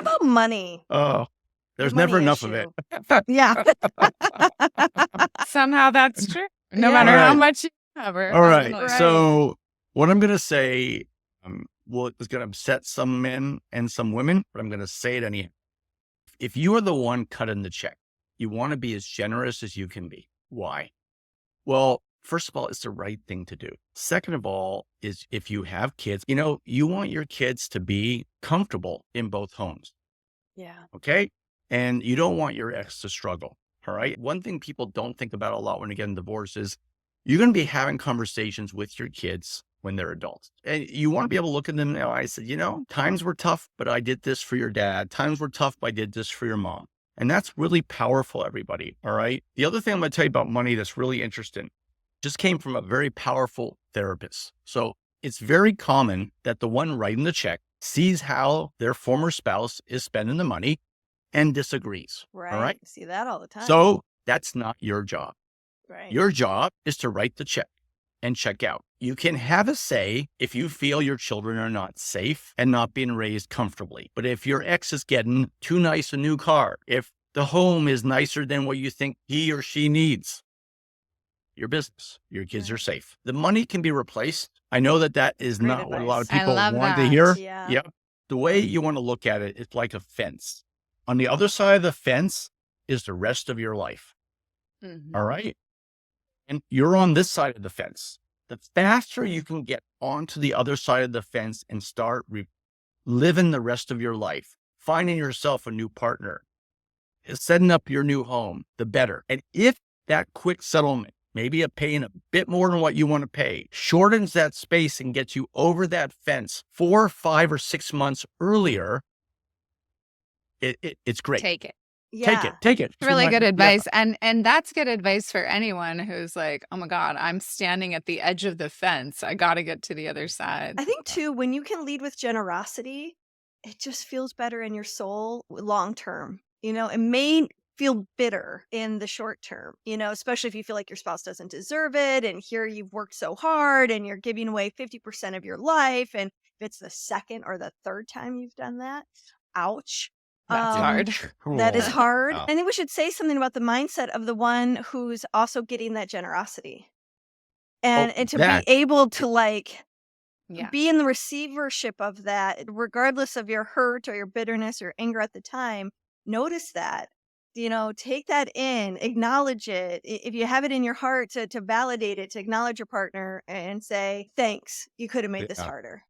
What about money? Oh, there's Money never enough of issue. it. Yeah. Somehow that's true. No Yeah. matter how Right. much you cover. All right. Right. So what I'm going to say, it's going to upset some men and some women, but I'm going to say it anyhow. If you are the one cutting the check, you want to be as generous as you can be. Why? Well, first of all, it's the right thing to do. Second of all, is if you have kids, you want your kids to be comfortable in both homes. Yeah. Okay. And you don't want your ex to struggle. All right. One thing people don't think about a lot when they get a divorce is you're going to be having conversations with your kids when they're adults. And you want to be able to look at them in the eye and say, times were tough, but I did this for your dad. Times were tough, but I did this for your mom. And that's really powerful, everybody. All right. The other thing I'm going to tell you about money that's really interesting just came from a very powerful therapist. So it's very common that the one writing the check sees how their former spouse is spending the money and disagrees. Right. All right. See that all the time. So that's not your job. Right. Your job is to write the check and check out. You can have a say if you feel your children are not safe and not being raised comfortably. But if your ex is getting too nice a new car, if the home is nicer than what you think he or she needs, your business, your kids are safe. The money can be replaced. I know that is Great not what a lot of advice. people I love want to that. hear. Yeah. Yep. The way you want to look at it, it's like a fence. On the other side of the fence is the rest of your life. Mhm. All right. And you're on this side of the fence. The faster you can get onto the other side of the fence and start living the rest of your life, finding yourself a new partner, setting up your new home, the better. And if that quick settlement, maybe paying a bit more than what you want to pay, shortens that space and gets you over that fence 4, 5, or 6 months earlier, it's great. Take it. Yeah. Take it. Really good advice. And that's good advice for anyone who's like, oh my God, I'm standing at the edge of the fence. I got to get to the other side. I think too, when you can lead with generosity, it just feels better in your soul long term. It may feel bitter in the short term, especially if you feel like your spouse doesn't deserve it. And here you've worked so hard and you're giving away 50% of your life. And if it's the second or the third time you've done that, ouch. That's hard. That is hard. Yeah. I think we should say something about the mindset of the one who's also getting that generosity. And to be able to be in the receivership of that, regardless of your hurt or your bitterness or anger at the time. Notice that, take that in, acknowledge it. If you have it in your heart to validate it, to acknowledge your partner and say, thanks, you could have made this harder.